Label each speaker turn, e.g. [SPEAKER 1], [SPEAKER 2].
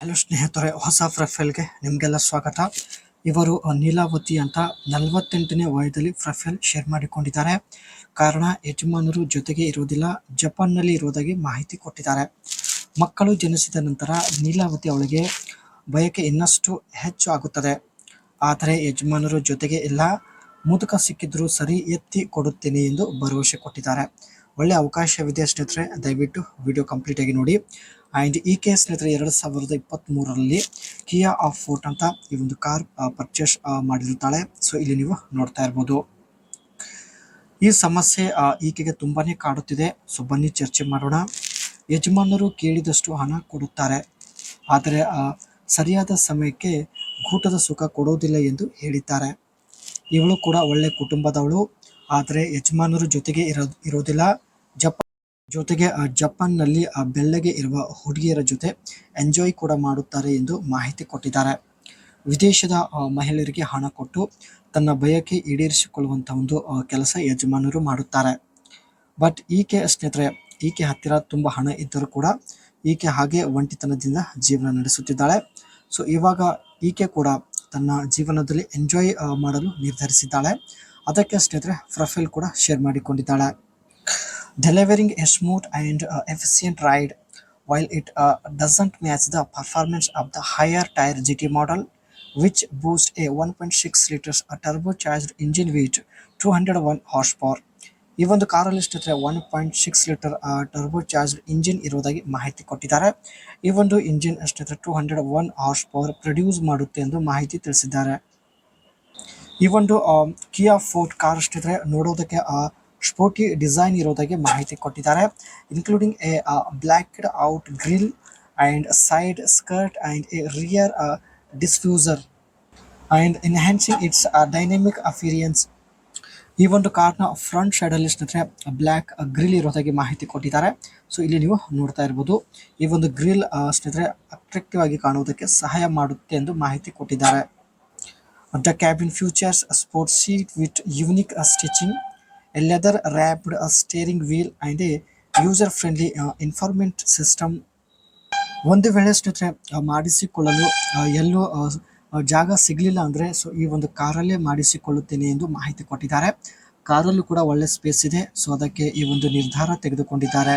[SPEAKER 1] Hello ಸ್ನೇಹಿತರೆ, ಹೊಸ ಪ್ರೊಫೈಲ್ಗೆ ನಿಮಗೆಲ್ಲ ಸ್ವಾಗತ. ಇವರು ನೀಲಾವತಿ ಅಂತ 48ನೇ ವಯದಲ್ಲಿ ಪ್ರೊಫೈಲ್ ಶೇರ್ ಮಾಡಿಕೊಂಡಿದ್ದಾರೆ. ಕಾರಣ ಯಜಮಾನರು ಜೊತೆಗೆ ಇರುವುದಿಲ್ಲ, ಜಪಾನ್ನಲ್ಲಿ ಇರುವುದಾಗಿ ಮಾಹಿತಿ ಕೊಟ್ಟಿದ್ದಾರೆ. ಮಕ್ಕಳು ಜನಿಸಿದ ನಂತರ ನೀಲಾವತಿ ಅವಳಿಗೆ ಬಯಕೆ ಇನ್ನಷ್ಟು ಹೆಚ್ಚು ಆಗುತ್ತದೆ. ಆದರೆ ಯಜಮಾನರು ಜೊತೆಗೆ ಇಲ್ಲ, ಮುದುಕ ಸಿಕ್ಕಿದ್ರು ಸರಿ ಎತ್ತಿ ಕೊಡುತ್ತೇನೆ ಎಂದು ಭರವಸೆ ಕೊಟ್ಟಿದ್ದಾರೆ. ಒಳ್ಳೆ ಅವಕಾಶವಿದೆ ಸ್ನೇಹಿತರೆ, ದಯವಿಟ್ಟು ವಿಡಿಯೋ ಕಂಪ್ಲೀಟ್ ಆಗಿ ನೋಡಿ. ಆ್ಯಂಡ್ ಈಕೆ ಸ್ನೇಹಿತರೆ 2023ರಲ್ಲಿ ಕಿಯಾ ಫೋರ್ಟ್ ಅಂತ ಈ ಒಂದು ಕಾರ್ ಪರ್ಚೇಸ್ ಮಾಡಿರುತ್ತಾಳೆ. ಸೊ ಇಲ್ಲಿ ನೀವು ನೋಡ್ತಾ ಇರ್ಬೋದು. ಈ ಸಮಸ್ಯೆ ಈಕೆಗೆ ತುಂಬಾನೇ ಕಾಡುತ್ತಿದೆ. ಸೊ ಬನ್ನಿ ಚರ್ಚೆ ಮಾಡೋಣ. ಯಜಮಾನರು ಕೇಳಿದಷ್ಟು ಹಣ ಕೊಡುತ್ತಾರೆ, ಆದರೆ ಸರಿಯಾದ ಸಮಯಕ್ಕೆ ಊಟದ ಸುಖ ಕೊಡೋದಿಲ್ಲ ಎಂದು ಹೇಳಿದ್ದಾರೆ. ಇವಳು ಕೂಡ ಒಳ್ಳೆ ಕುಟುಂಬದವಳು, ಆದರೆ ಯಜಮಾನರು ಜೊತೆಗೆ ಇರೋದಿಲ್ಲ. ಜೊತೆಗೆ ಜಪಾನ್ನಲ್ಲಿ ಬೆಳ್ಳಗೆ ಇರುವ ಹುಡುಗಿಯರ ಜೊತೆ ಎಂಜಾಯ್ ಕೂಡ ಮಾಡುತ್ತಾರೆ ಎಂದು ಮಾಹಿತಿ ಕೊಟ್ಟಿದ್ದಾರೆ. ವಿದೇಶದ ಮಹಿಳೆಯರಿಗೆ ಹಣ ಕೊಟ್ಟು ತನ್ನ ಬಯಕೆ ಈಡೇರಿಸಿಕೊಳ್ಳುವಂಥ ಒಂದು ಕೆಲಸ ಯಜಮಾನರು ಮಾಡುತ್ತಾರೆ. ಬಟ್ ಈಕೆ ಸ್ನೇಹಿತರೆ, ಈಕೆ ಹತ್ತಿರ ತುಂಬ ಹಣ ಇದ್ದರೂ ಕೂಡ ಈಕೆ ಹಾಗೆ ಒಂಟಿತನದಿಂದ ಜೀವನ ನಡೆಸುತ್ತಿದ್ದಾಳೆ. ಸೊ ಇವಾಗ ಈಕೆ ಕೂಡ ತನ್ನ ಜೀವನದಲ್ಲಿ ಎಂಜಾಯ್ ಮಾಡಲು ನಿರ್ಧರಿಸಿದ್ದಾಳೆ. ಅದಕ್ಕೆ ಸ್ನೇಹಿತರೆ ಪ್ರೊಫೈಲ್ ಕೂಡ share ಮಾಡಿಕೊಂಡಿದ್ದಾಳೆ. Delivering a smooth and efficient ride, while it doesn't match the performance of the higher tier GT model, which boasts a 1.6 liters turbocharged engine with 201 horsepower. ಈ ಒಂದು ಕಾರಲ್ಲಿ ಸ್ನೇಹಿತರೆ 1.6 ಲೀಟರ್ ಟರ್ಬೋಚಾರ್ಜ್ಡ್ ಇಂಜಿನ್ ಇರುವುದಾಗಿ ಮಾಹಿತಿ ಕೊಟ್ಟಿದ್ದಾರೆ. ಈ ಒಂದು ಇಂಜಿನ್ ಸ್ನೇಹಿತರೆ 201 ಹಾರ್ಸ್ ಪವರ್ ಪ್ರೊಡ್ಯೂಸ್ ಮಾಡುತ್ತೆ ಎಂದು ಮಾಹಿತಿ ತಿಳಿಸಿದ್ದಾರೆ. ಈ ಒಂದು ಕಿಯಾ ಫೋರ್ಟ್ ಕಾರ್ ಸ್ನೇಹಿತರೆ ನೋಡೋದಕ್ಕೆ ಸ್ಪೋರ್ಟಿ ಡಿಸೈನ್ ಇರೋದಾಗಿ ಮಾಹಿತಿ ಕೊಟ್ಟಿದ್ದಾರೆ. Including a blacked out grill and side skirt and a rear diffuser and enhancing its dynamic appearance. ಈ ಒಂದು ಕಾರ್ನ ಫ್ರಂಟ್ ಸೈಡಲ್ಲಿ ಸ್ನೇಹಿತರೆ ಬ್ಲ್ಯಾಕ್ ಗ್ರಿಲ್ ಇರೋದಾಗಿ ಮಾಹಿತಿ ಕೊಟ್ಟಿದ್ದಾರೆ. ಸೊ ಇಲ್ಲಿ ನೀವು ನೋಡ್ತಾ ಇರ್ಬೋದು. ಈ ಒಂದು ಗ್ರಿಲ್ ಸ್ನೇಹಿತರೆ ಅಟ್ರಾಕ್ಟಿವ್ ಆಗಿ ಕಾಣುವುದಕ್ಕೆ ಸಹಾಯ ಮಾಡುತ್ತೆ ಎಂದು ಮಾಹಿತಿ ಕೊಟ್ಟಿದ್ದಾರೆ. The cabin features sports seat with unique stitching, a leather wrapped steering wheel and a user friendly informant system. ಒಂದು ವೇಳೆ ಸ್ನೇಹಿತರೆ ಮಾಡಿಸಿಕೊಳ್ಳಲು ಎಲ್ಲೂ ಜಾಗ ಸಿಗಲಿಲ್ಲ ಅಂದರೆ ಸೊ ಈ ಒಂದು ಕಾರಲ್ಲೇ ಮಾಡಿಸಿಕೊಳ್ಳುತ್ತೇನೆ ಎಂದು ಮಾಹಿತಿ ಕೊಟ್ಟಿದ್ದಾರೆ. ಕಾರಲ್ಲೂ ಕೂಡ ಒಳ್ಳೆ ಸ್ಪೇಸ್ ಇದೆ. ಸೊ ಅದಕ್ಕೆ ಈ ಒಂದು ನಿರ್ಧಾರ ತೆಗೆದುಕೊಂಡಿದ್ದಾರೆ.